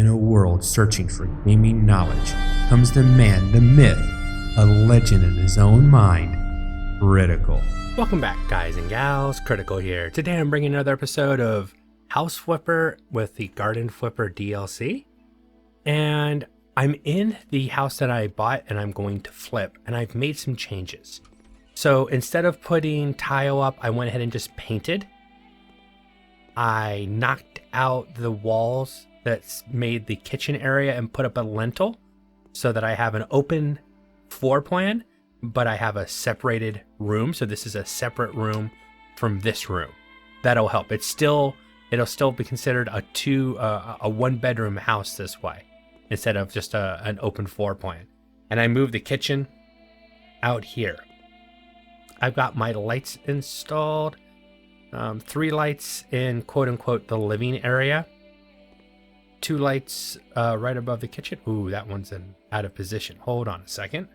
In a world searching for gaming knowledge comes the man, the myth, a legend in his own mind, Critical. Welcome back, guys and gals. Critical here. Today I'm bringing another episode of House Flipper with the Garden Flipper DLC. And I'm in the house that I bought and I'm going to flip, and I've made some changes. So instead of putting tile up, I went ahead and just painted. I knocked out the walls that's made the kitchen area and put up a lintel so that I have an open floor plan, but I have a separated room. So this is a separate room from this room. That'll help. It'll still be considered a one bedroom house this way instead of just an open floor plan. And I moved the kitchen out here. I've got my lights installed. 3 lights in quote unquote the living area. 2 lights right above the kitchen. Ooh, that one's out of position. Hold on a second.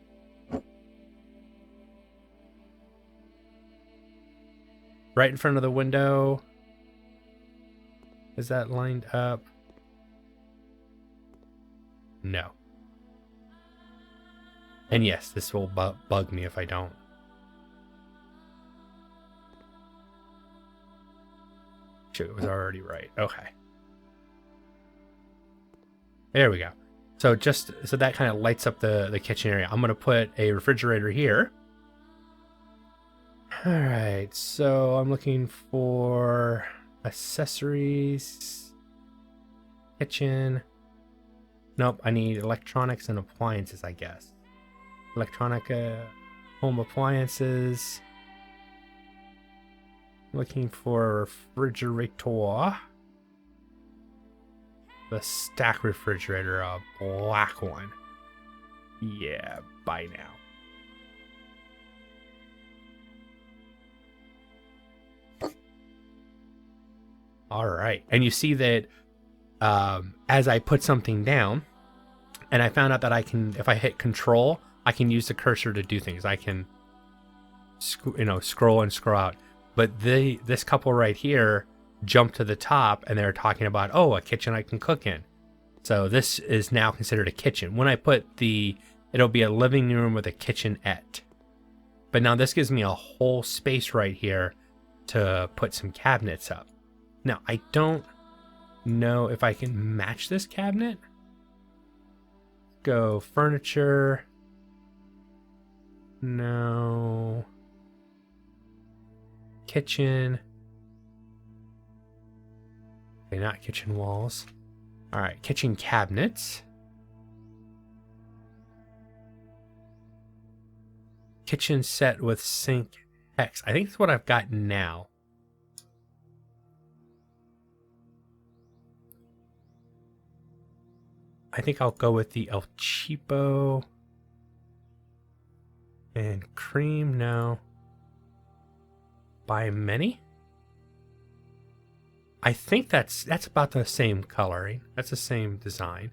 Right in front of the window. Is that lined up? No. And yes, this will bug me if I don't. Shoot, it was already right. Okay. There we go. So that kind of lights up the kitchen area. I'm going to put a refrigerator here. All right. So I'm looking for accessories, kitchen. Nope. I need electronics and appliances, I guess. Electronic home appliances. Looking for a refrigerator. The stack refrigerator, a black one. Yeah, buy now. All right, and you see that as I put something down, and I found out that I can, if I hit Control, I can use the cursor to do things. I can, scroll and scroll out. But this couple right here jumped to the top and they're talking about, a kitchen I can cook in. So this is now considered a kitchen. When I put it'll be a living room with a kitchenette. But now this gives me a whole space right here to put some cabinets up. Now, I don't know if I can match this cabinet. Go furniture. No. Kitchen. Okay, not kitchen walls. All right, kitchen cabinets. Kitchen set with sink hex. I think that's what I've got now. I think I'll go with the El Cheapo. And cream, no. By many? I think that's about the same coloring. That's the same design.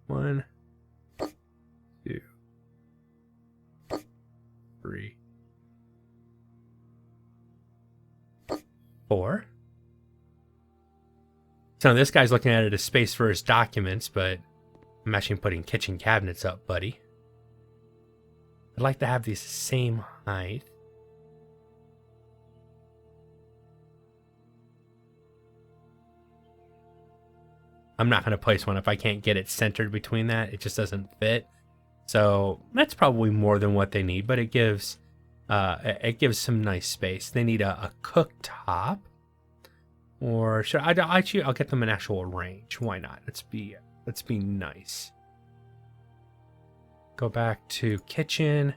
1, 2, 3, 4. So this guy's looking at it as space for his documents, but I'm actually putting kitchen cabinets up, buddy. I'd like to have these the same height. I'm not going to place one if I can't get it centered between that. It just doesn't fit. So that's probably more than what they need, but it gives some nice space. They need a cooktop, or should I'll get them an actual range. Why not? Let's be nice. Go back to kitchen.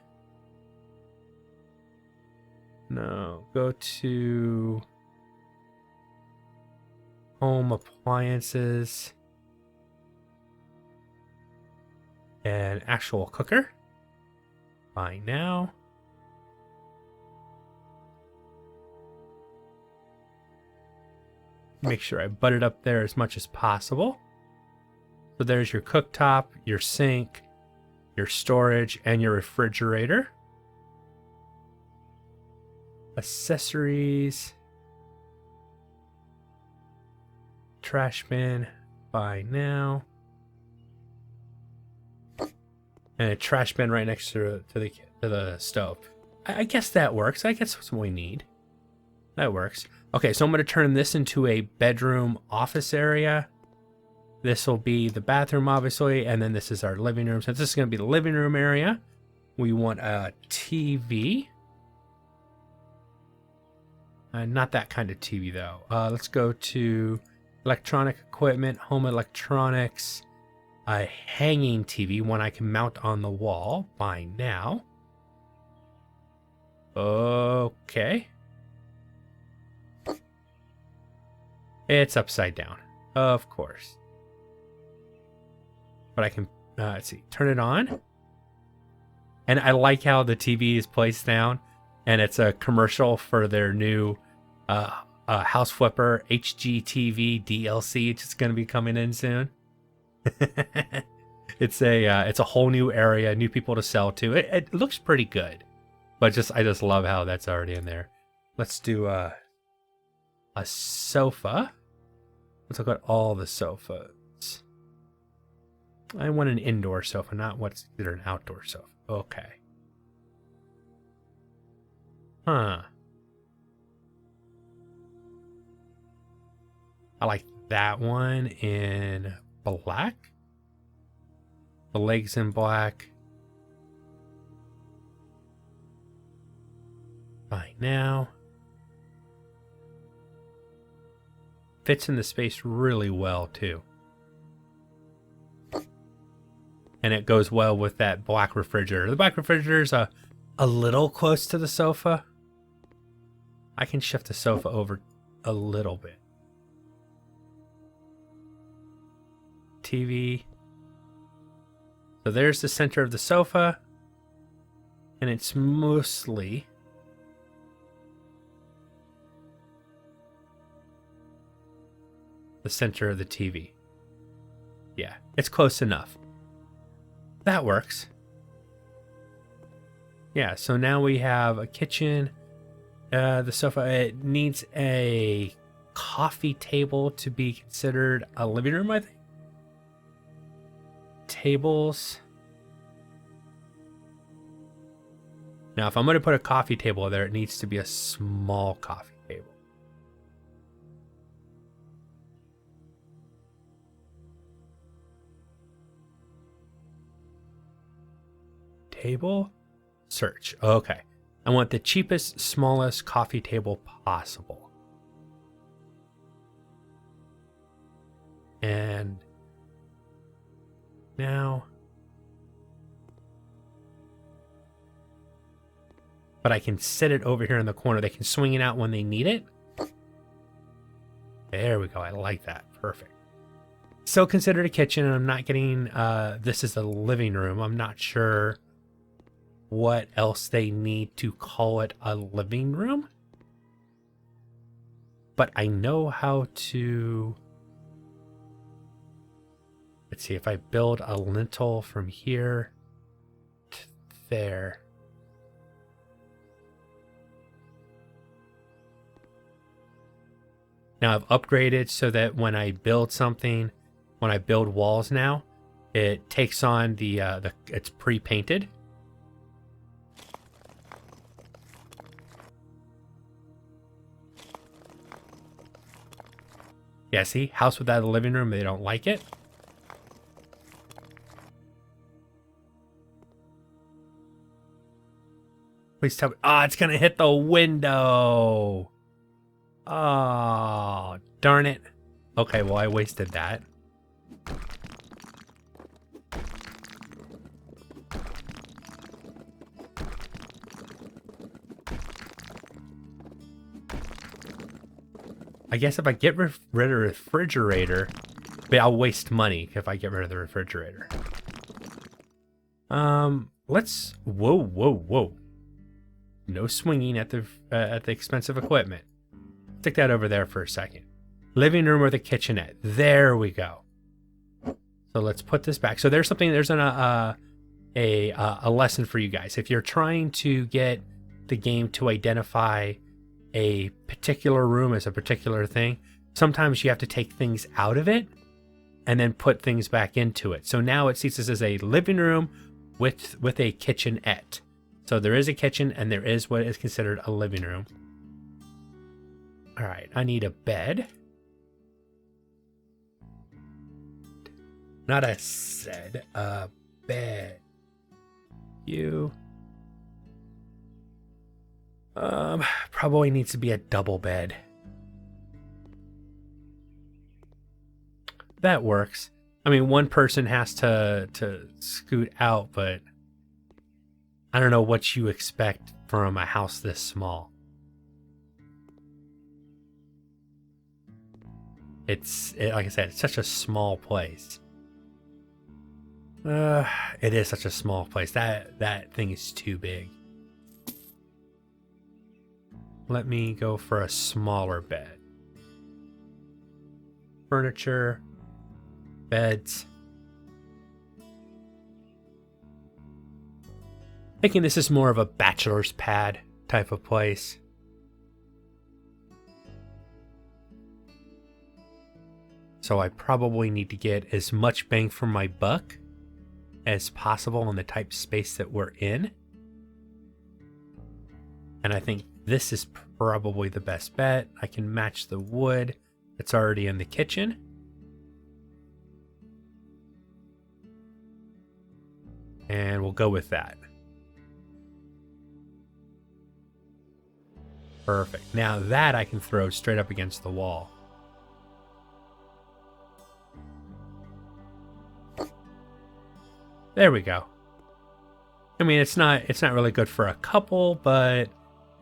No, go to home appliances and actual cooker. Buy now. Make sure I butt it up there as much as possible. So there's your cooktop, your sink, your storage, and your refrigerator. Accessories. trash bin by now. And a trash bin right next to the stove. I guess that works. I guess that's what we need. That works. Okay, so I'm going to turn this into a bedroom office area. This will be the bathroom, obviously, and then this is our living room. Since this is going to be the living room area, we want a TV. Not that kind of TV, though. Let's go to electronic equipment, home electronics, a hanging TV, one I can mount on the wall by now. Okay. It's upside down, of course. But I can, let's see, turn it on. And I like how the TV is placed down. And it's a commercial for their new House Flipper HGTV DLC. It's just going to be coming in soon. It's a whole new area, new people to sell to. It looks pretty good. But I just love how that's already in there. Let's do a sofa. Let's look at all the sofas. I want an indoor sofa, not what's considered an outdoor sofa. Okay. Huh. I like that one in black. The legs in black. By now. Fits in the space really well, too. And it goes well with that black refrigerator. The black refrigerator is a little close to the sofa. I can shift the sofa over a little bit. TV. So there's the center of the sofa. And it's mostly the center of the TV. Yeah, it's close enough. That works. Yeah, so now we have a kitchen. The sofa, it needs a coffee table to be considered a living room, I think. Tables. Now, if I'm going to put a coffee table there, it needs to be a small coffee table. Table. Search. Okay. I want the cheapest, smallest coffee table possible. And now. But I can set it over here in the corner. They can swing it out when they need it. There we go. I like that. Perfect. Still considered a kitchen, and I'm not getting, this is the living room. I'm not sure what else they need to call it a living room. But I know how to, let's see, if I build a lintel from here to there. Now I've upgraded so that when I build something, when I build walls now, it takes on it's pre-painted. Yeah, see? House without a living room, they don't like it. Please tell me. Ah, it's going to hit the window. Oh, darn it. Okay, well, I wasted that. I guess if I get rid of the refrigerator, but I'll waste money if I get rid of the refrigerator. Let's, whoa. No swinging at the expensive equipment. Stick that over there for a second. Living room or the kitchenette. There we go. So let's put this back. So there's a lesson for you guys. If you're trying to get the game to identify a particular room as a particular thing, sometimes you have to take things out of it and then put things back into it. So now it sees this as a living room with a kitchenette. So there is a kitchen and there is what is considered a living room. All right, I need a bed. Not a bed, a bed. Probably needs to be a double bed. That works. I mean, one person has to scoot out, but I don't know what you expect from a house this small. Like I said, it's such a small place. It is such a small place. That thing is too big. Let me go for a smaller bed. Furniture, beds. Thinking this is more of a bachelor's pad type of place. So I probably need to get as much bang for my buck as possible in the type of space that we're in. And I think this is probably the best bet. I can match the wood that's already in the kitchen. And we'll go with that. Perfect. Now that I can throw straight up against the wall. There we go. I mean, it's not really good for a couple, but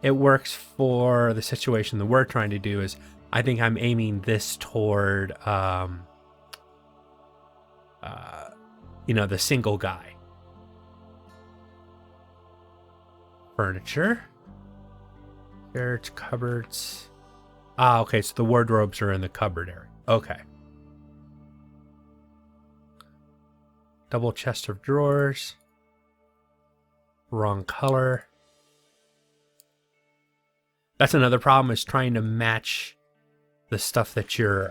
it works for the situation that we're trying to do. Is I think I'm aiming this toward, the single guy. Furniture. There's cupboards. Ah, okay, so the wardrobes are in the cupboard area. Okay. Double chest of drawers. Wrong color. That's another problem, is trying to match the stuff that you're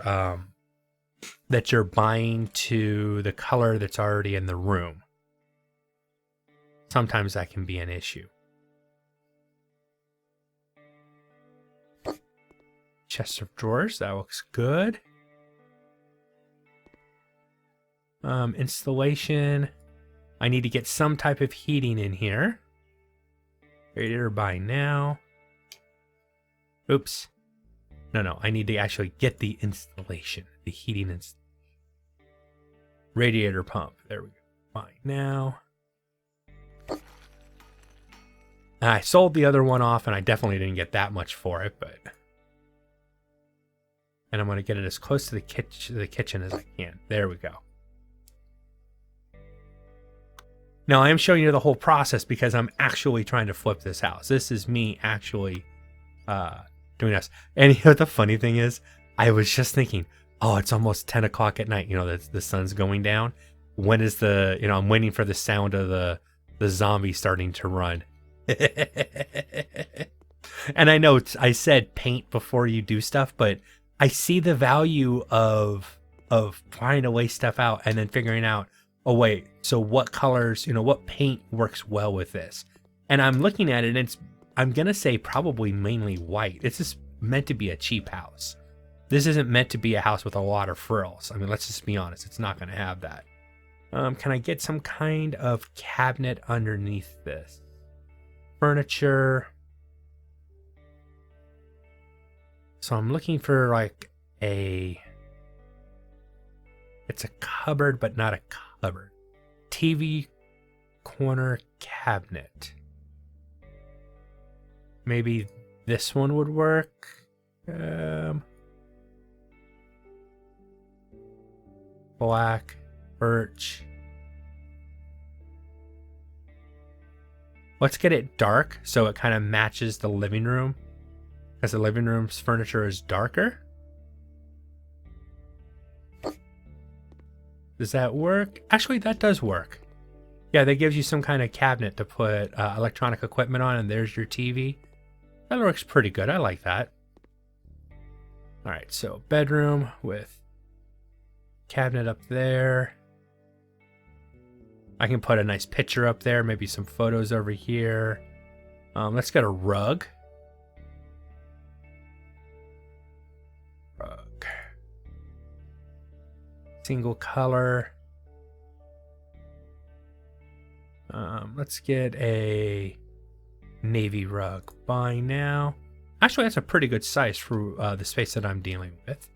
buying to the color that's already in the room. Sometimes that can be an issue. Chest of drawers, that looks good. Installation. I need to get some type of heating in here. Radiator by now. Oops. No, I need to actually get the installation. The heating installation. Radiator pump. There we go. Fine now. I sold the other one off and I definitely didn't get that much for it, but... And I'm going to get it as close to the kitchen as I can. There we go. Now, I am showing you the whole process because I'm actually trying to flip this house. This is me actually doing this. And you know what the funny thing is? I was just thinking, oh, it's almost 10 o'clock at night. You know, the sun's going down. When is I'm waiting for the sound of the zombie starting to run. And I know I said paint before you do stuff, but I see the value of trying to lay stuff out and then figuring out, oh wait, so what colors, what paint works well with this? And I'm looking at it and I'm going to say probably mainly white. It's just meant to be a cheap house. This isn't meant to be a house with a lot of frills. I mean, let's just be honest. It's not going to have that. Can I get some kind of cabinet underneath this? Furniture. So I'm looking for like it's a cupboard, but not a cupboard. TV corner cabinet. Maybe this one would work. Black, birch. Let's get it dark so it kind of matches the living room, because the living room's furniture is darker. Does that work? Actually, that does work. Yeah, that gives you some kind of cabinet to put electronic equipment on, and there's your TV. That works pretty good. I like that. All right, so bedroom with cabinet up there. I can put a nice picture up there, maybe some photos over here. Let's get a rug. Rug. Single color. Let's get a navy rug. Buy now. Actually, that's a pretty good size for the space that I'm dealing with.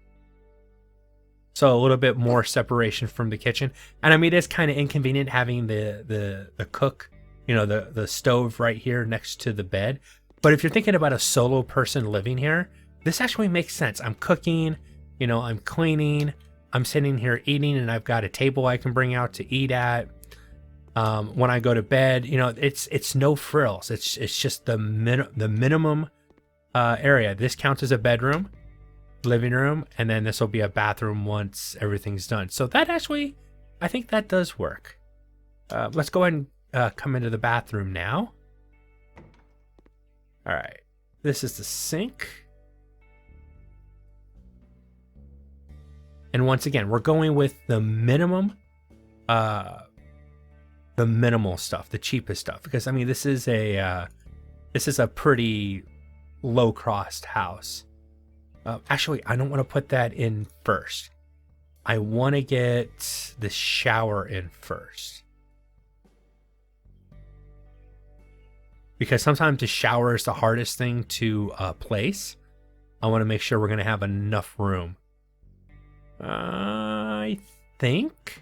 So a little bit more separation from the kitchen. And I mean, it's kind of inconvenient having the cook, the stove right here next to the bed. But if you're thinking about a solo person living here, this actually makes sense. I'm cooking, I'm cleaning, I'm sitting here eating, and I've got a table I can bring out to eat at. When I go to bed, it's no frills. It's just the minimum area. This counts as a bedroom, living room, and then this will be a bathroom once everything's done. So that actually, I think that does work. Let's go ahead and come into the bathroom now. All right, this is the sink. And once again, we're going with the minimum, the minimal stuff, the cheapest stuff, because I mean, this is a pretty low cost house. Actually, I don't want to put that in first. I want to get the shower in first. Because sometimes the shower is the hardest thing to place. I want to make sure we're going to have enough room. I think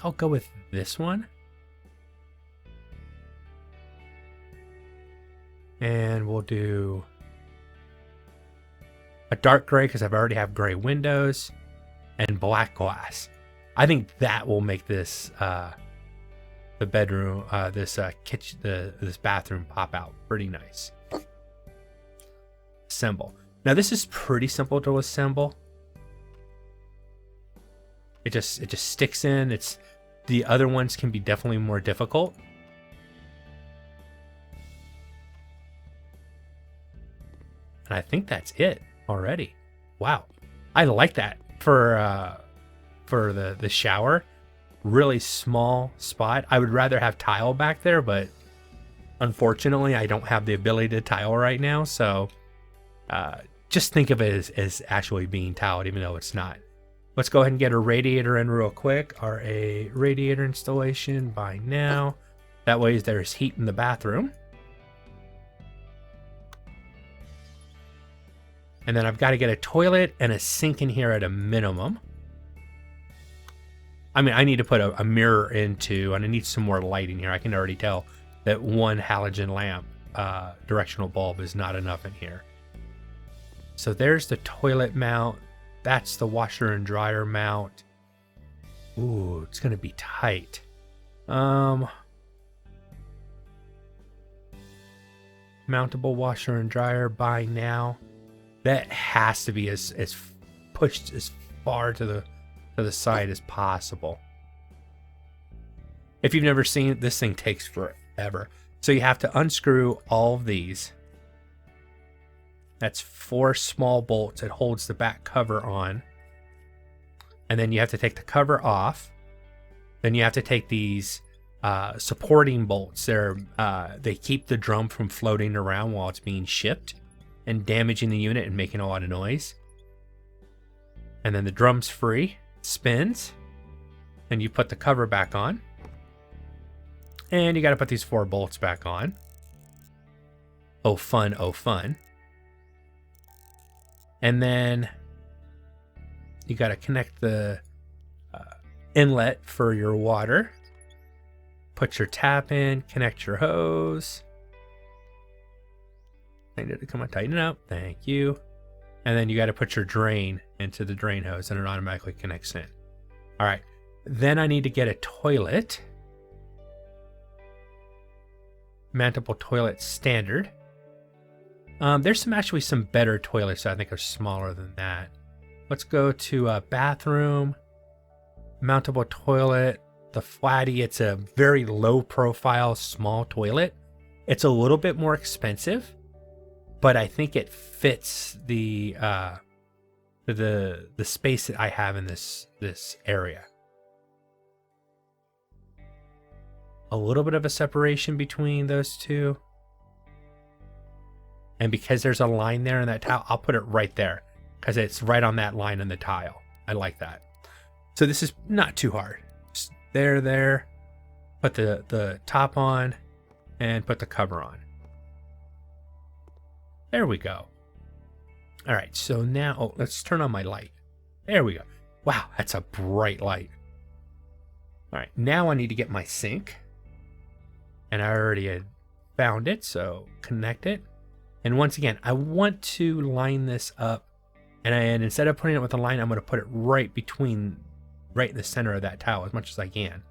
I'll go with this one. And we'll do a dark gray because I've already have gray windows, and black glass. I think that will make this the bedroom, this kitchen, this bathroom pop out pretty nice. Assemble. Now this is pretty simple to assemble. It just sticks in. The other ones can be definitely more difficult. And I think that's it already. Wow. I like that for the shower. Really small spot. I would rather have tile back there, but unfortunately I don't have the ability to tile right now. So just think of it as actually being tiled, even though it's not. Let's go ahead and get a radiator in real quick. RA radiator installation by now. That way there's heat in the bathroom. And then I've got to get a toilet and a sink in here at a minimum. I mean, I need to put a mirror into, and I need some more light in here. I can already tell that one halogen lamp directional bulb is not enough in here. So there's the toilet mount. That's the washer and dryer mount. Ooh, it's going to be tight. Mountable washer and dryer by now. That has to be as pushed as far to the side as possible. If you've never seen it, this thing takes forever. So you have to unscrew all of these. That's 4 small bolts. It holds the back cover on. And then you have to take the cover off. Then you have to take these supporting bolts. They keep the drum from floating around while it's being shipped and damaging the unit and making a lot of noise. And then the drum's free, spins, and you put the cover back on. And you got to put these 4 bolts back on. Oh fun, oh fun. And then you got to connect the inlet for your water. Put your tap in, connect your hose. I need to come on, tighten it up. Thank you. And then you got to put your drain into the drain hose and it automatically connects in. All right. Then I need to get a toilet. Mountable toilet standard. There's actually some better toilets that I think are smaller than that. Let's go to a bathroom. Mountable toilet. The Flatty, it's a very low profile, small toilet. It's a little bit more expensive. but I think it fits the space that I have in this area. A little bit of a separation between those two. And because there's a line there in that tile, I'll put it right there because it's right on that line in the tile. I like that. So this is not too hard. Just there. Put the top on and put the cover on. There we go. All right, so now let's turn on my light. There we go. Wow, that's a bright light. All right, now I need to get my sink. And I already had found it, so connect it. And once again, I want to line this up. And instead of putting it with a line, I'm going to put it right in the center of that tile as much as I can.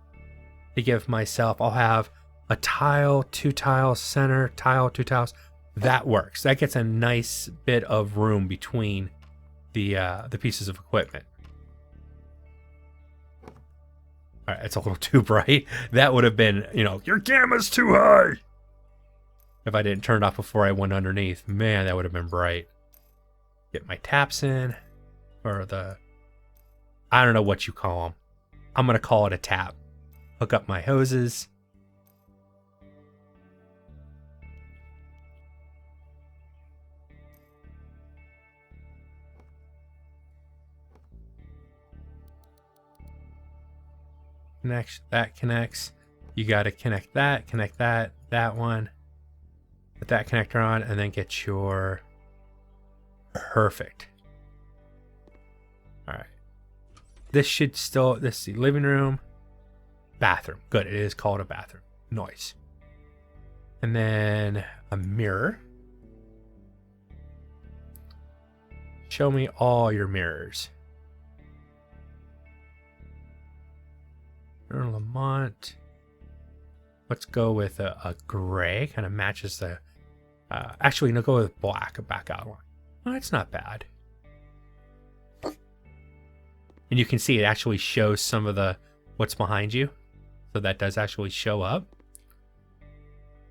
To give myself, I'll have a tile, 2 tiles, center, tile, 2 tiles. That works. That gets a nice bit of room between the pieces of equipment. All right, it's a little too bright. That would have been, your camera's too high. If I didn't turn it off before I went underneath. Man, that would have been bright. Get my taps in. Or I don't know what you call them. I'm going to call it a tap. Hook up my hoses. That connects. You got to connect that one. Put that connector on and then get your perfect. All right. This is the living room, bathroom. Good. It is called a bathroom. Nice. And then a mirror. Show me all your mirrors. Lamont. Let's go with a gray. Kind of matches the. Actually, no, go with black. A back outline. Oh, it's not bad. And you can see it actually shows some of what's behind you. So that does actually show up.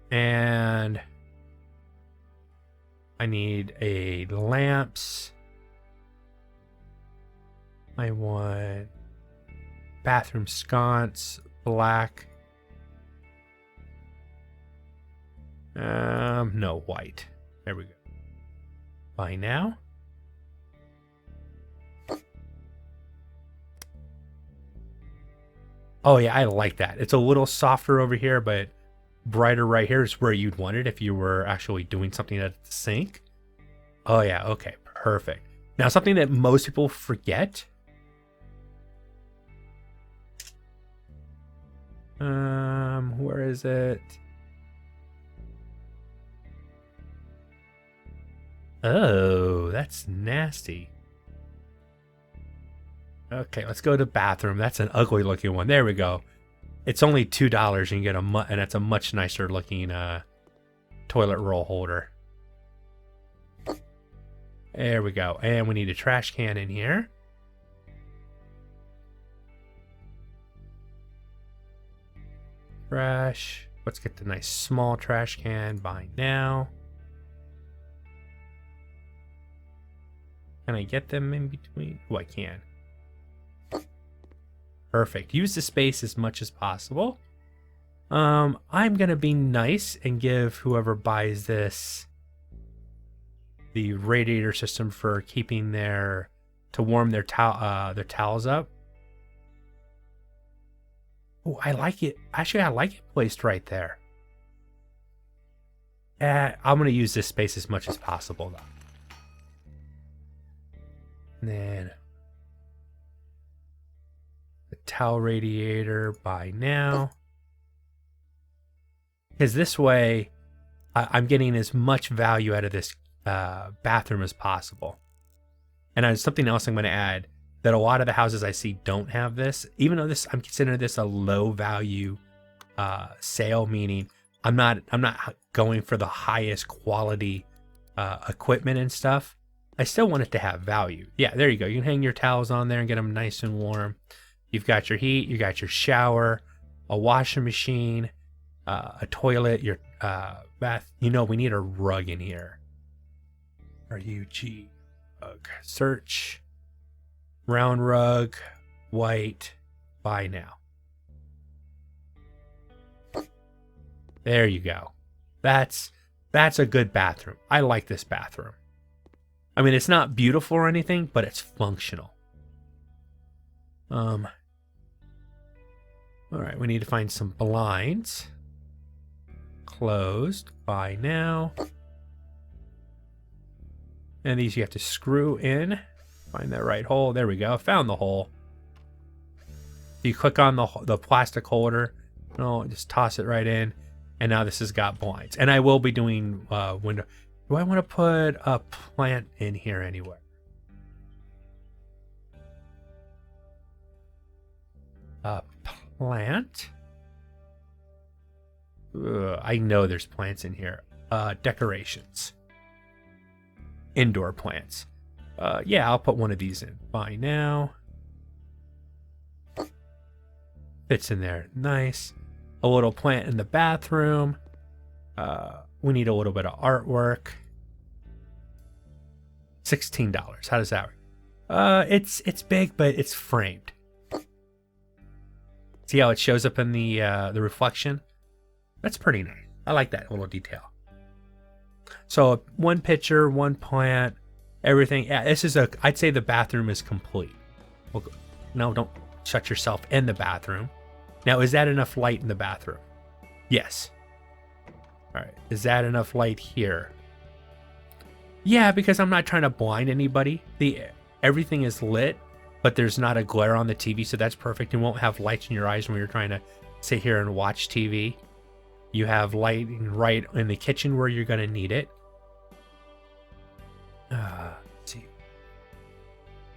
And I need a lamps. I want bathroom sconce, black. No, white. There we go. Buy now. Oh yeah, I like that. It's a little softer over here, but brighter right here is where you'd want it if you were actually doing something at the sink. Oh yeah, okay, perfect. Now something that most people forget. Where is it? Oh, that's nasty. Okay, let's go to bathroom. That's an ugly looking one. There we go. It's only $2 and you get and that's a much nicer looking toilet roll holder. There we go. And we need a trash can in here. Trash. Let's get the nice small trash can. Buy now. Can I get them in between? Oh, I can. Perfect. Use the space as much as possible. I'm going to be nice and give whoever buys this the radiator system for keeping to warm their towels up. Oh, I like it. Actually, I like it placed right there. I'm going to use this space as much as possible, though. And then the towel radiator by now. Because this way, I'm getting as much value out of this bathroom as possible. And something else I'm going to add, that a lot of the houses I see don't have this. Even though I'm considering this a low value sale, meaning I'm not going for the highest quality equipment and stuff. I still want it to have value. Yeah, there you go. You can hang your towels on there and get them nice and warm. You've got your heat, you got your shower, a washing machine, a toilet, your bath. We need a rug in here. RUG rug. Search. Round rug. White. Buy now. There you go. That's a good bathroom. I like this bathroom. I mean, it's not beautiful or anything, but it's functional. All right, we need to find some blinds. Closed. Buy now. And these you have to screw in. Find that right hole. There we go. Found the hole. You click on the plastic holder. No, just toss it right in. And now this has got blinds. And I will be doing window. Do I want to put a plant in here anywhere? A plant? I know there's plants in here. Decorations. Indoor plants. Yeah, I'll put one of these in. Buy now. Fits in there. Nice. A little plant in the bathroom. We need a little bit of artwork. $16. How does that work? It's big, but it's framed. See how it shows up in the reflection? That's pretty nice. I like that little detail. So one picture, one plant, everything. Yeah, this is I'd say the bathroom is complete. Well, no, don't shut yourself in the bathroom. Now, is that enough light in the bathroom? Yes. All right. Is that enough light here? Yeah, because I'm not trying to blind anybody. Everything is lit, but there's not a glare on the TV, so that's perfect. You won't have lights in your eyes when you're trying to sit here and watch TV. You have lighting right in the kitchen where you're going to need it. Let's see.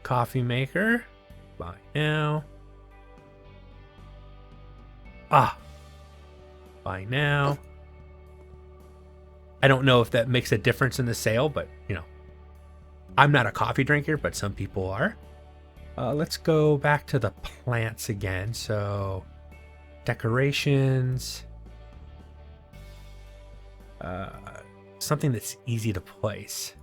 Coffee maker. Buy now. Buy now. I don't know if that makes a difference in the sale, but, you know, I'm not a coffee drinker, but some people are. Let's go back to the plants again. So, decorations. Something that's easy to place.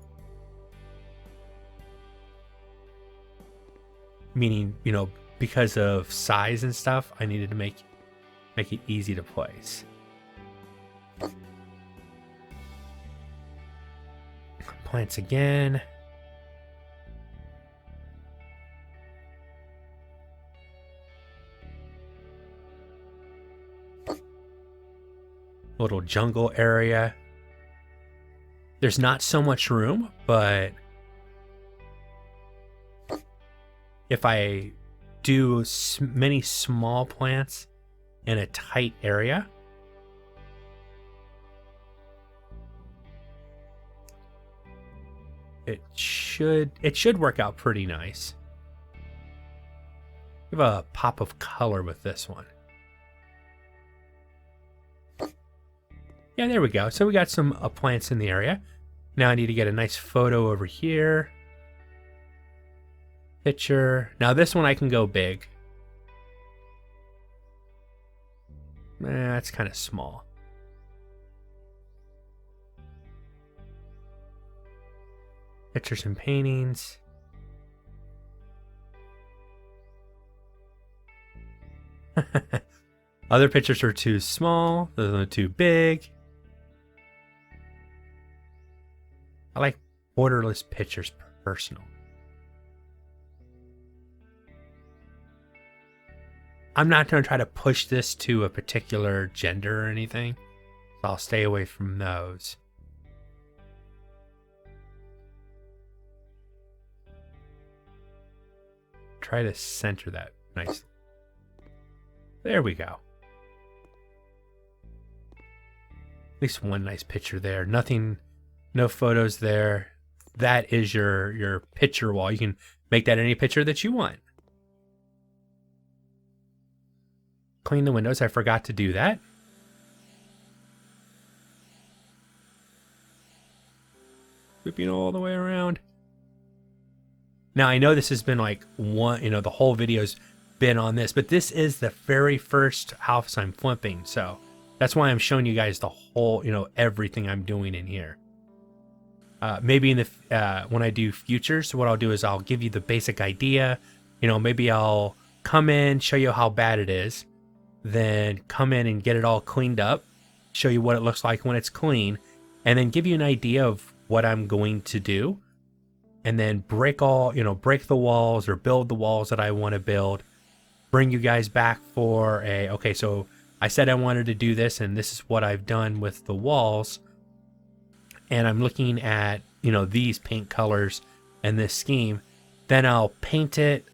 Meaning, you know, because of size and stuff, I needed to make it easy to place. Plants again. Little jungle area. There's not so much room, but if I do many small plants in a tight area, it should work out pretty nice. Give a pop of color with this one. Yeah, there we go. So we got some plants in the area. Now I need to get a nice photo over here. Picture. Now this one I can go big. That's kind of small. Pictures and paintings. Other pictures are too small. Those are too big. I like borderless pictures personal. I'm not going to try to push this to a particular gender or anything, so I'll stay away from those. Try to center that nicely. There we go. At least one nice picture there. Nothing, no photos there. That is your picture wall. You can make that any picture that you want. Clean the windows. I forgot to do that. Sweeping all the way around. Now I know this has been like one, you know, the whole video's been on this, but this is the very first house I'm flipping, so that's why I'm showing you guys the whole, you know, everything I'm doing in here. maybe in the when I do futures, what I'll do is I'll give you the basic idea. Maybe I'll come in, show you how bad it is, then come in and get it all cleaned up, show you what it looks like when it's clean, and then give you an idea of what I'm going to do, and then break the walls or build the walls that I want to build, bring you guys back for okay, so I said I wanted to do this, and this is what I've done with the walls, and I'm looking at, these paint colors and this scheme. Then I'll paint it,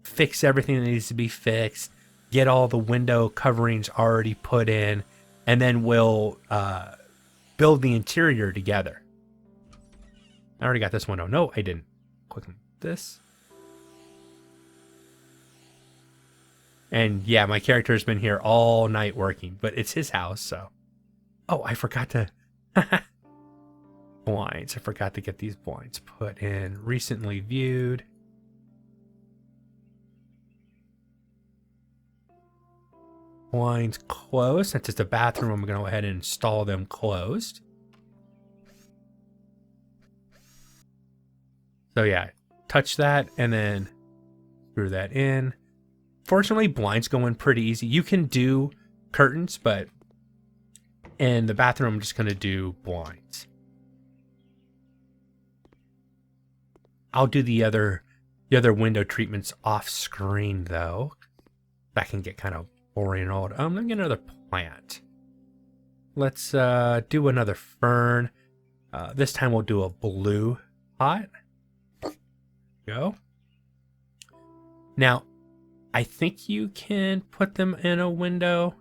fix everything that needs to be fixed, get all the window coverings already put in, and then we'll build the interior together. I already got this window. No, I didn't. Click on this. And yeah, my character has been here all night working, but it's his house, so. Oh, I forgot to... Blinds. I forgot to get these blinds put in. Recently viewed. Blinds closed. Since it's a bathroom, I'm going to go ahead and install them closed. So yeah, touch that and then screw that in. Fortunately, blinds go in pretty easy. You can do curtains, but in the bathroom, I'm just going to do blinds. I'll do the other window treatments off screen though. That can get kind of boring and old. Let me get another plant. Let's do another fern. This time we'll do a blue pot. Go. Now, I think you can put them in a window.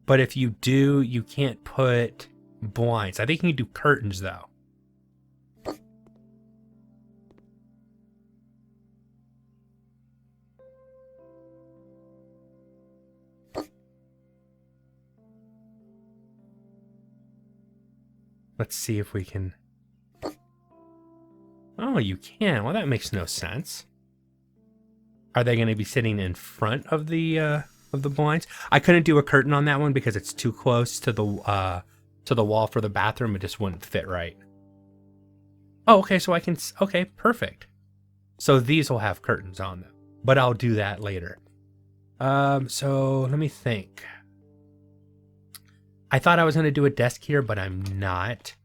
But if you do, you can't put blinds. I think you can do curtains though. Let's see if we can... Oh, you can. Well, that makes no sense. Are they going to be sitting in front of the blinds? I couldn't do a curtain on that one because it's too close to the wall for the bathroom. It just wouldn't fit right. Oh, okay. So I can... Okay, perfect. So these will have curtains on them, but I'll do that later. So let me think. I thought I was going to do a desk here, but I'm not.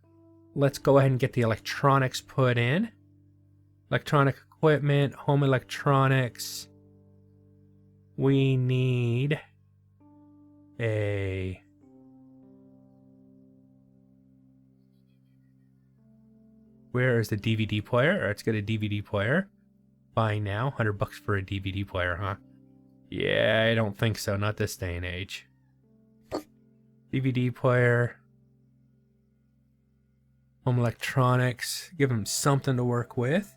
Let's go ahead and get the electronics put in. Electronic equipment, home electronics. We need a... Where is the DVD player? Let's get a DVD player. Buy now. $100 for a DVD player, huh? Yeah, I don't think so. Not this day and age. DVD player. Home electronics. Give them something to work with.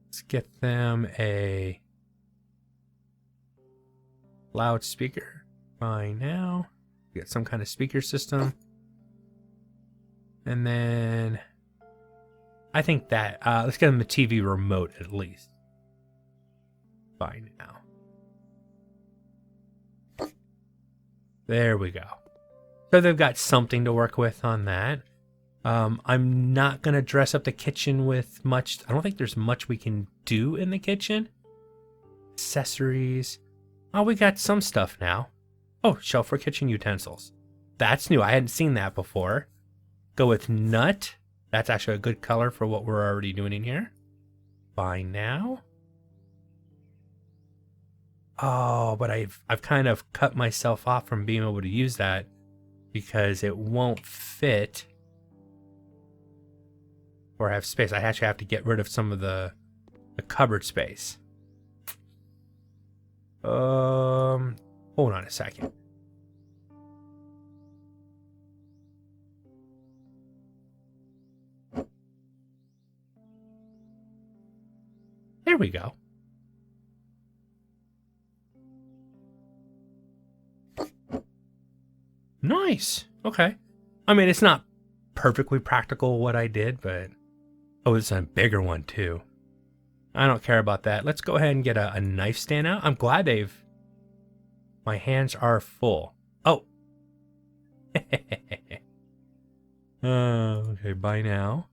Let's get them a loudspeaker. Buy now. Get some kind of speaker system. And then I think that let's get them a TV remote at least. Buy now. There we go. So they've got something to work with on that. I'm not going to dress up the kitchen with much. I don't think there's much we can do in the kitchen. Accessories. Oh, we got some stuff now. Oh, shelf for kitchen utensils. That's new. I hadn't seen that before. Go with nut. That's actually a good color for what we're already doing in here. Buy now. Oh, but I've kind of cut myself off from being able to use that because it won't fit or have space. I actually have to get rid of some of the cupboard space. Hold on a second. There we go. Nice. Okay. I mean, it's not perfectly practical what I did, but... Oh, it's a bigger one, too. I don't care about that. Let's go ahead and get a knife stand out. I'm glad they've My hands are full. Oh. Okay, bye now.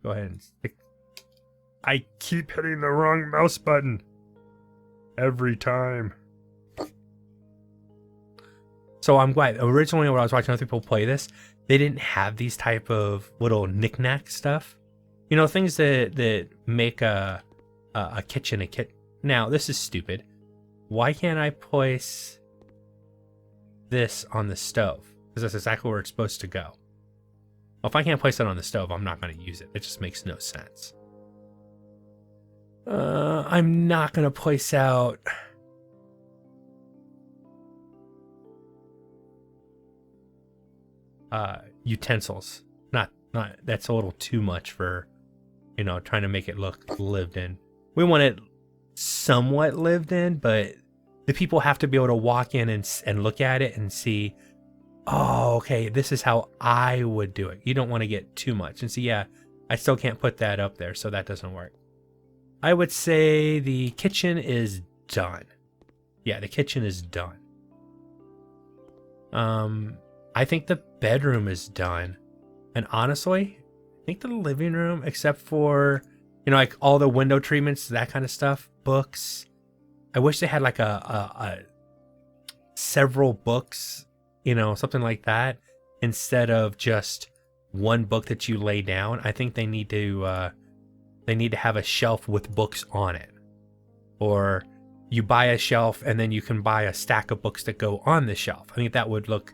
Go ahead and stick. I keep hitting the wrong mouse button. Every time. So I'm glad. Originally, when I was watching other people play this, they didn't have these type of little knick-knack stuff. You know, things that make a kitchen a kit. Now, this is stupid. Why can't I place this on the stove? Because that's exactly where it's supposed to go. Well, if I can't place it on the stove, I'm not going to use it. It just makes no sense. I'm not going to place out... utensils. Not that's a little too much for, you know, trying to make it look lived in. We want it somewhat lived in, but the people have to be able to walk in and look at it and see, oh, okay, this is how I would do it. You don't want to get too much. And see, yeah, I still can't put that up there, so that doesn't work. I would say the kitchen is done. Yeah, the kitchen is done. I think the bedroom is done. And honestly, I think the living room, except for, you know, like all the window treatments, that kind of stuff, books. I wish they had like a several books, you know, something like that, instead of just one book that you lay down. I think they need to have a shelf with books on it. Or you buy a shelf and then you can buy a stack of books that go on the shelf. I think that would look...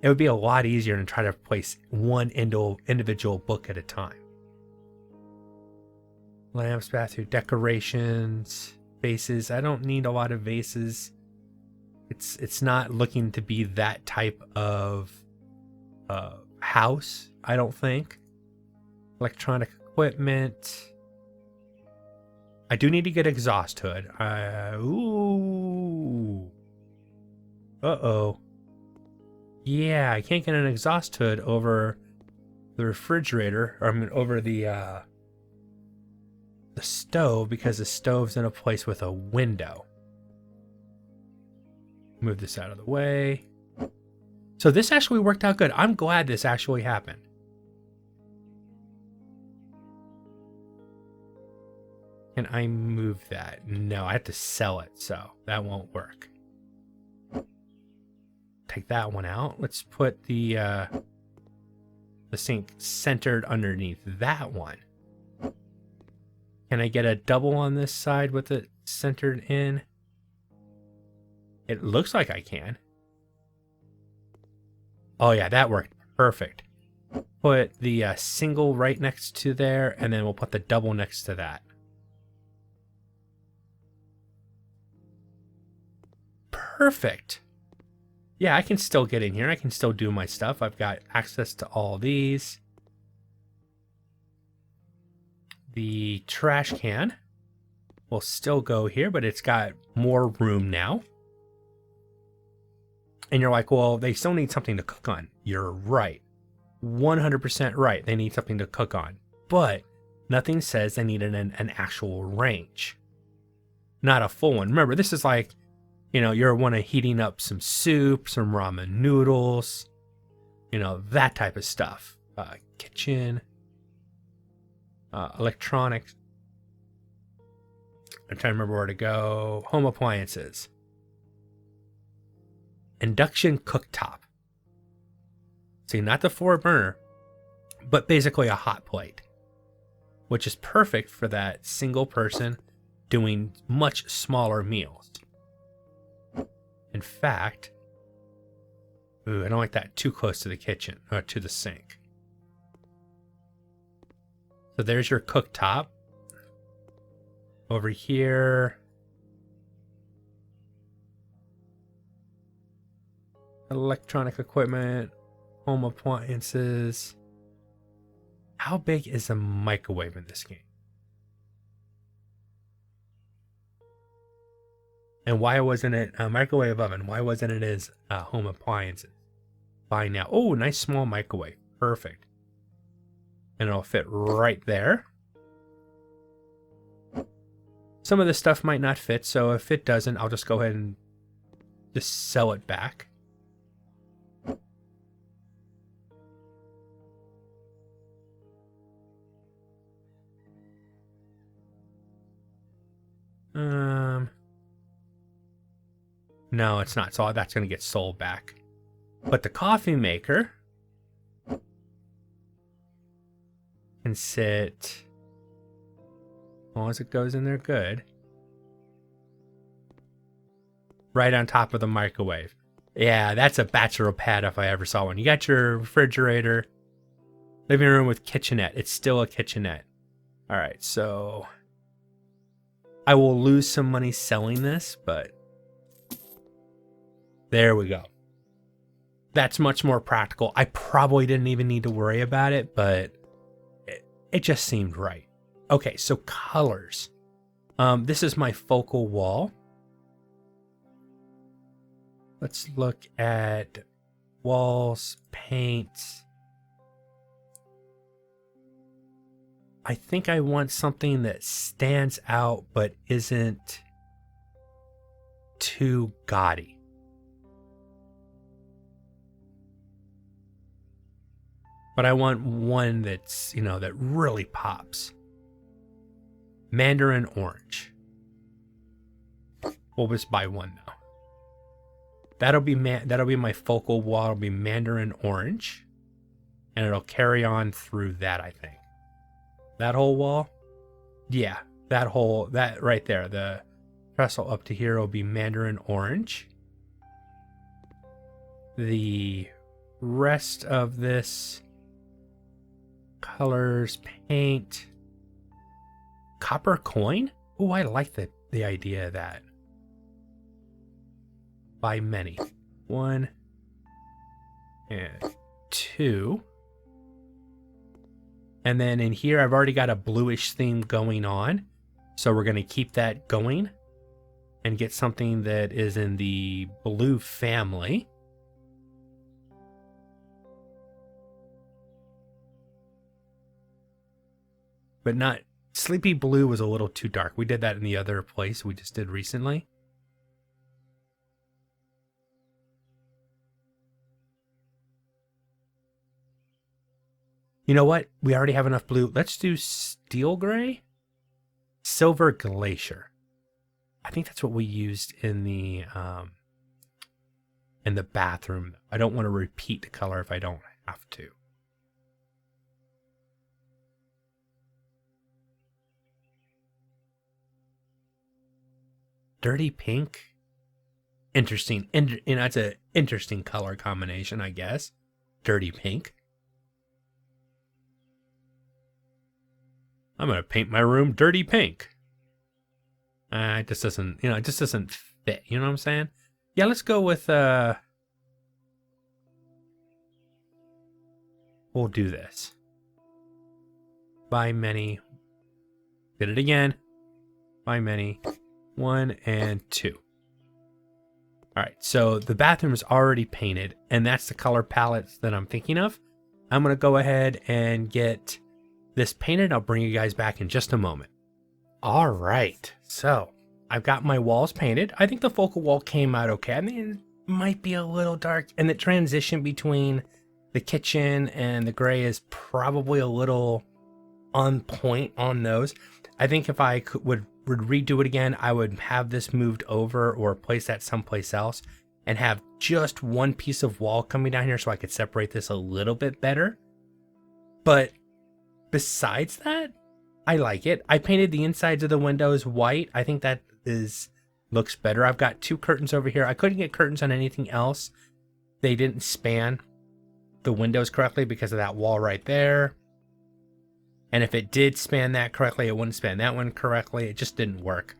It would be a lot easier than try to place one individual book at a time. Lamps, bathroom decorations, vases. I don't need a lot of vases. It's not looking to be that type of house, I don't think. Electronic equipment. I do need to get exhaust hood. Ooh. Uh-oh. Yeah, I can't get an exhaust hood over the refrigerator, or I mean over the stove, because the stove's in a place with a window. Move this out of the way. So this actually worked out good. I'm glad this actually happened. Can I move that? No, I have to sell it, so that won't work. Take that one out. Let's put the sink centered underneath that one. Can I get a double on this side with it centered in? It looks like I can. Oh yeah, that worked perfect. Put the single right next to there, and then we'll put the double next to that. Perfect. Yeah, I can still get in here. I can still do my stuff. I've got access to all these. The trash can will still go here, but it's got more room now. And you're like, well, they still need something to cook on. You're right. 100% right. They need something to cook on. But nothing says they need an actual range. Not a full one. Remember, this is like, you know, you're want to heating up some soup, some ramen noodles, you know, that type of stuff. Kitchen, electronics. I'm trying to remember where to go. Home appliances. Induction cooktop. See, not the 4-burner, but basically a hot plate, which is perfect for that single person doing much smaller meals. In fact, ooh, I don't like that too close to the kitchen or to the sink. So there's your cooktop. Over here, electronic equipment, home appliances. How big is a microwave in this game? And why wasn't it a microwave oven? Why wasn't it as home appliances? Buy now. Oh, nice small microwave. Perfect. And it'll fit right there. Some of this stuff might not fit, so if it doesn't, I'll just go ahead and just sell it back. No, it's not. So that's going to get sold back. But the coffee maker can sit, as long as it goes in there good, right on top of the microwave. Yeah, that's a bachelor pad if I ever saw one. You got your refrigerator, living room with kitchenette. It's still a kitchenette. All right, so I will lose some money selling this, but there we go. That's much more practical. I probably didn't even need to worry about it, but it just seemed right. Okay, so colors. This is my focal wall. Let's look at walls, paints. I think I want something that stands out but isn't too gaudy. But I want one that's, that really pops. Mandarin orange. We'll just buy one though. That'll be my focal wall. It'll be mandarin orange, and it'll carry on through that. I think that whole wall, yeah, that right there, the trestle up to here will be mandarin orange. The rest of this colors, paint, copper coin. Oh, I like the idea of that. By many. 1 and 2. And then in here, I've already got a bluish theme going on. So we're going to keep that going and get something that is in the blue family. But not, sleepy blue was a little too dark. We did that in the other place we just did recently. You know what? We already have enough blue. Let's do steel gray, silver glacier. I think that's what we used in the bathroom. I don't want to repeat the color if I don't have to. Dirty pink. Interesting. That's an interesting color combination, I guess. Dirty pink. I'm going to paint my room dirty pink. It just doesn't, it just doesn't fit. You know what I'm saying? Yeah, let's go with, we'll do this. By many. Did it again. By many. 1 and 2. All right, so the bathroom is already painted, and that's the color palettes that I'm thinking of. I'm going to go ahead and get this painted. I'll bring you guys back in just a moment. All right, so I've got my walls painted. I think the focal wall came out okay. I mean, it might be a little dark, and the transition between the kitchen and the gray is probably a little on point on those. I think if I would redo it again, I would have this moved over or place that someplace else and have just one piece of wall coming down here so I could separate this a little bit better. But besides that, I like it. I painted the insides of the windows white. I think that looks better. I've got 2 curtains over here. I couldn't get curtains on anything else. They didn't span the windows correctly because of that wall right there. And if it did span that correctly, it wouldn't span that one correctly. It just didn't work.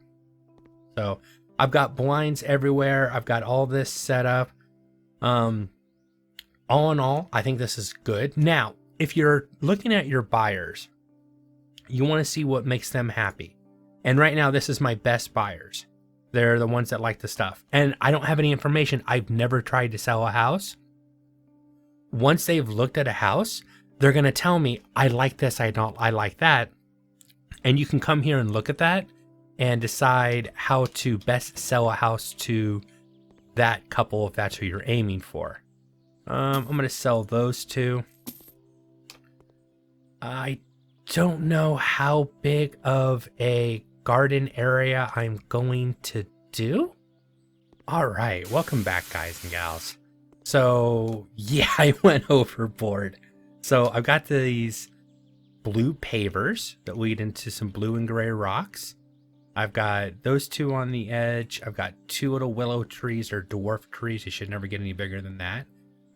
So I've got blinds everywhere. I've got all this set up. All in all, I think this is good. Now, if you're looking at your buyers, you want to see what makes them happy. And right now, this is my best buyers. They're the ones that like the stuff. And I don't have any information. I've never tried to sell a house. Once they've looked at a house, they're going to tell me, I like this, I like that. And you can come here and look at that and decide how to best sell a house to that couple if that's who you're aiming for. I'm going to sell those two. I don't know how big of a garden area I'm going to do. All right, welcome back, guys and gals. So yeah, I went overboard. So I've got these blue pavers that lead into some blue and gray rocks. I've got those two on the edge. I've got two little willow trees or dwarf trees. You should never get any bigger than that.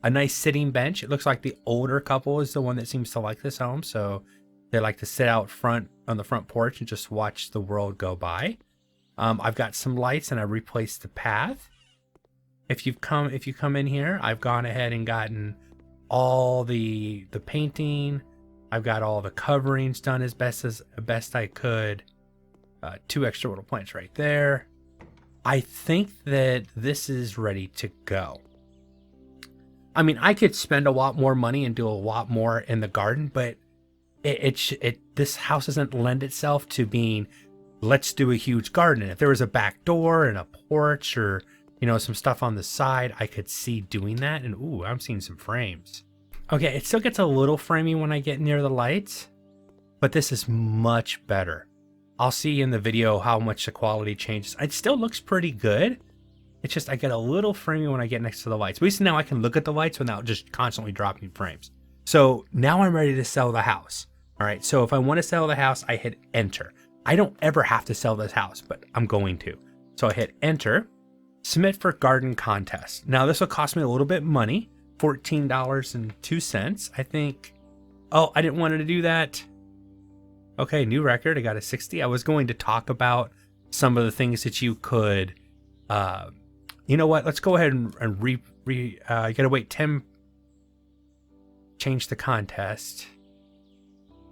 A nice sitting bench. It looks like the older couple is the one that seems to like this home. So they like to sit out front on the front porch and just watch the world go by. I've got some lights and I replaced the path. If you come in here, I've gone ahead and gotten all the painting. I've got all the coverings done as best I could. Two extra little plants right there. I think that this is ready to go. I mean, I could spend a lot more money and do a lot more in the garden, but this house doesn't lend itself to being, let's do a huge garden. If there was a back door and a porch or, some stuff on the side, I could see doing that. And ooh, I'm seeing some frames. Okay, it still gets a little framey when I get near the lights, but this is much better. I'll see in the video how much the quality changes. It still looks pretty good. It's just I get a little framey when I get next to the lights. At least now I can look at the lights without just constantly dropping frames. So now I'm ready to sell the house. All right, so if I want to sell the house, I hit enter. I don't ever have to sell this house, but I'm going to. So I hit enter, submit for garden contest. Now this will cost me a little bit of money, $14.02. I think, oh, I didn't want to do that. Okay, new record, I got a 60. I was going to talk about some of the things that you could, you know what? Let's go ahead and you gotta wait 10, change the contest.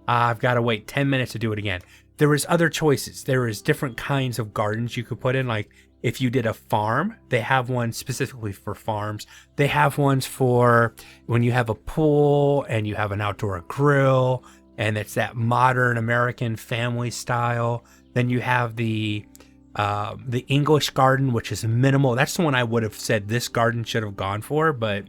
I've got to wait 10 minutes to do it again. There is other choices. There is different kinds of gardens you could put in. Like if you did a farm, they have one specifically for farms. They have ones for when you have a pool and you have an outdoor grill and it's that modern American family style. Then you have the English garden, which is minimal. That's the one I would have said this garden should have gone for, but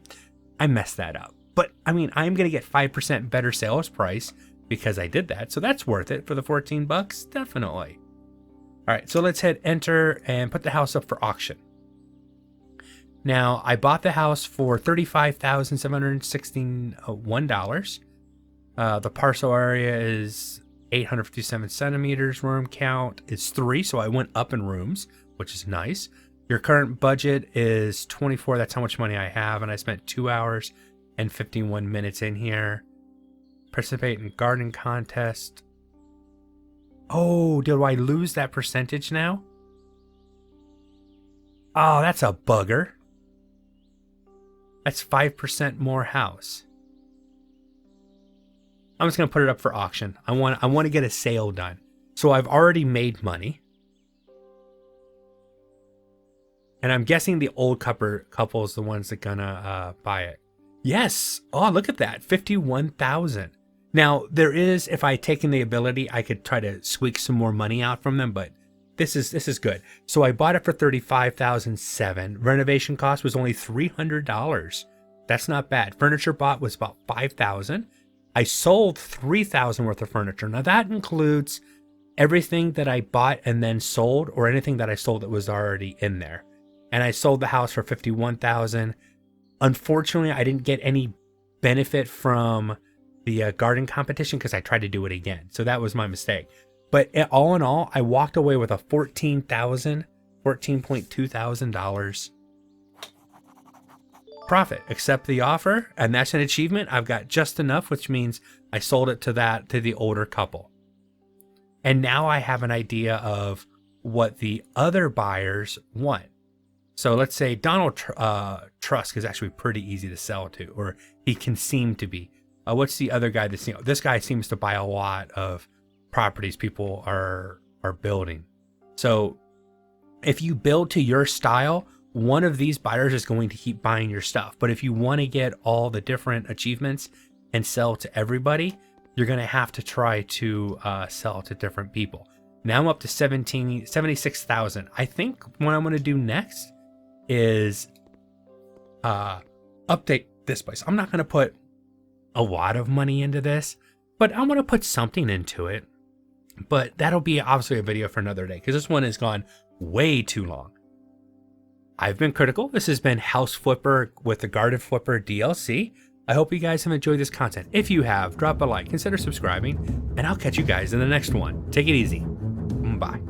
I messed that up. But I mean, I'm going to get 5% better sales price because I did that. So that's worth it for the 14 bucks. Definitely. All right. So let's hit enter and put the house up for auction. Now I bought the house for $35,761. The parcel area is 857 centimeters. Room count is 3. So I went up in rooms, which is nice. Your current budget is 24. That's how much money I have. And I spent 2 hours and 51 minutes in here. Participate in garden contest. Oh, do I lose that percentage now? Oh, that's a bugger. That's 5% more house. I'm just going to put it up for auction. I want to get a sale done. So I've already made money. And I'm guessing the old couple is the ones that gonna buy it. Yes. Oh, look at that. 51,000. Now there is, if I had taken the ability, I could try to squeak some more money out from them, but this is good. So I bought it for $35,007. Renovation cost was only $300. That's not bad. Furniture bought was about $5,000. I sold $3,000 worth of furniture. Now that includes everything that I bought and then sold, or anything that I sold that was already in there. And I sold the house for $51,000. Unfortunately, I didn't get any benefit from the garden competition because I tried to do it again. So that was my mistake. But all in all, I walked away with a $14.2 thousand profit. Accept the offer, and that's an achievement. I've got just enough, which means I sold it to the older couple. And now I have an idea of what the other buyers want. So let's say Donald Trusk is actually pretty easy to sell to, or he can seem to be. What's the other guy that's, this guy seems to buy a lot of properties people are building. So if you build to your style, one of these buyers is going to keep buying your stuff. But if you want to get all the different achievements and sell to everybody, you're going to have to try to sell to different people. Now I'm up to 76,000. I think what I'm going to do next is update this place. I'm not going to put a lot of money into this, but I'm going to put something into it. But that'll be obviously a video for another day because this one has gone way too long. I've been Critical. This has been House Flipper with the Garden Flipper DLC. I hope you guys have enjoyed this content. If you have, drop a like, consider subscribing, and I'll catch you guys in the next one. Take it easy. Bye.